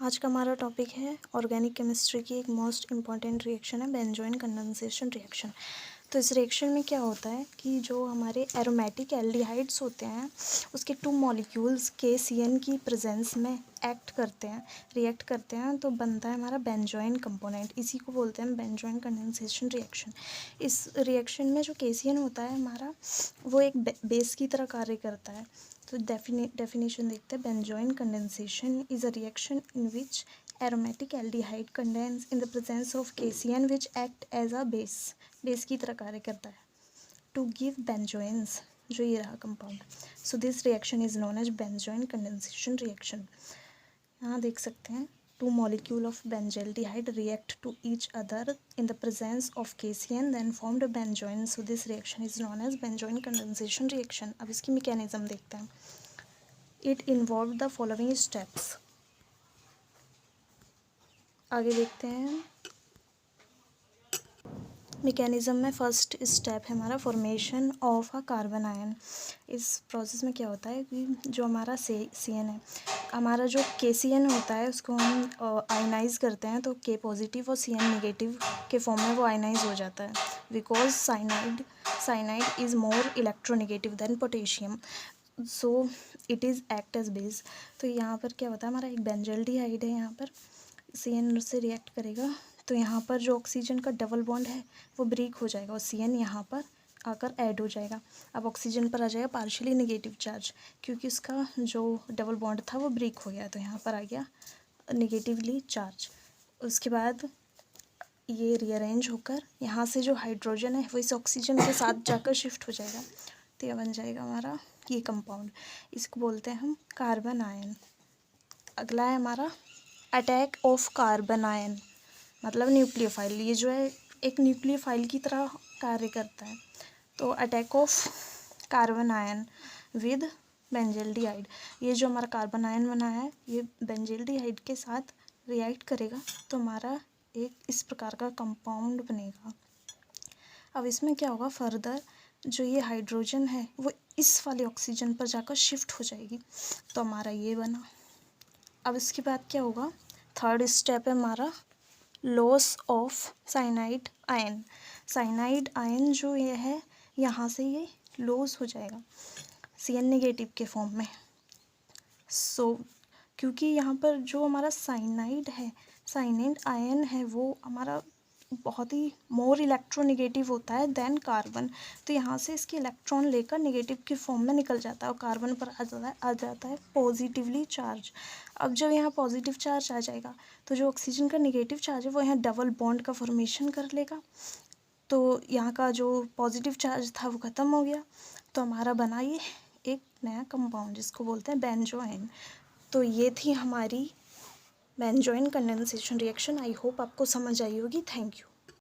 आज का हमारा टॉपिक है ऑर्गेनिक केमिस्ट्री की एक मोस्ट इम्पॉर्टेंट रिएक्शन है बेंजोइन कंडेंसेशन रिएक्शन। तो इस रिएक्शन में क्या होता है कि जो हमारे एरोमेटिक एल्डिहाइड्स होते हैं उसके टू मॉलिक्यूल्स KCN की प्रेजेंस में रिएक्ट करते हैं तो बनता है हमारा बेंजोइन कंपोनेंट। इसी को बोलते हैं बेंजोइन कंडेंसेशन रिएक्शन। इस रिएक्शन में जो KCN होता है हमारा वो एक बेस की तरह कार्य करता है। तो डेफिनेशन देखते हैं। Benzoin condensation is a reaction in which aromatic aldehyde condense in the presence of KCN which act as a base की तरह कार्य करता है टू गिव बेंजोइंस, जो ये रहा compound. So this reaction is known as benzoin condensation reaction. यहाँ देख सकते हैं two molecule of benzaldehyde react to each other in the presence of KCN then formed a benzoin. So this reaction is known as benzoin condensation reaction. अब इसकी mechanism देखते हैं। It involve the following steps. आगे देखते हैं mechanism में first step है हमारा formation of a carbon ion. इस प्रोसेस में क्या होता है कि जो हमारा CN है, हमारा जो KCN होता है उसको हम आयनाइज करते हैं तो K पॉजिटिव और CN नेगेटिव के फॉर्म में वो आयनाइज हो जाता है because cyanide is more electronegative than potassium, so it is act as base. तो यहाँ पर क्या होता है हमारा एक बेंजल्डिहाइड है, यहाँ पर CN से रिएक्ट करेगा तो यहाँ पर जो ऑक्सीजन का डबल बॉन्ड है वो ब्रेक हो जाएगा और CN यहाँ पर आकर ऐड हो जाएगा। अब ऑक्सीजन पर आ जाएगा पार्शियली नेगेटिव चार्ज क्योंकि उसका जो डबल बॉन्ड था वो ब्रेक हो गया, तो यहाँ पर आ गया नेगेटिवली चार्ज। उसके बाद ये रीअरेंज होकर यहाँ से जो हाइड्रोजन है वो इस ऑक्सीजन के साथ जाकर शिफ्ट हो जाएगा, तो यह बन जाएगा हमारा ये कंपाउंड। इसको बोलते हैं हम कार्बन आयन। अगला है हमारा अटैक ऑफ कार्बन आयन, मतलब न्यूक्लियोफाइल। ये जो है एक न्यूक्लियोफाइल की तरह कार्य करता है। तो attack of carbon ion with benzaldehyde, ये जो हमारा कार्बन आयन बना है ये बेंजल्डिहाइड के साथ रिएक्ट करेगा तो हमारा एक इस प्रकार का कंपाउंड बनेगा। अब इसमें क्या होगा, फर्दर जो ये हाइड्रोजन है वो इस वाले ऑक्सीजन पर जाकर शिफ्ट हो जाएगी तो हमारा ये बना। अब इसके बाद क्या होगा, थर्ड स्टेप है हमारा loss of cyanide ion. Cyanide ion जो ये है यहाँ से ये लॉस हो जाएगा CN नेगेटिव के फॉर्म में। सो क्योंकि यहाँ पर जो हमारा साइनाइड आयन है वो हमारा बहुत ही मोर इलेक्ट्रोनेगेटिव होता है देन कार्बन, तो यहाँ से इसके इलेक्ट्रॉन लेकर नेगेटिव की फॉर्म में निकल जाता है और कार्बन पर आ जाता है पॉजिटिवली चार्ज। अब जब यहाँ पॉजिटिव चार्ज आ जाएगा तो जो ऑक्सीजन का नेगेटिव चार्ज है वो यहाँ डबल बॉन्ड का फॉर्मेशन कर लेगा, तो यहाँ का जो पॉजिटिव चार्ज था वो ख़त्म हो गया तो हमारा बना ये एक नया कंपाउंड जिसको बोलते हैं बेंजोइन। तो ये थी हमारी benzoin condensation reaction. I hope आपको समझ आई होगी। Thank you.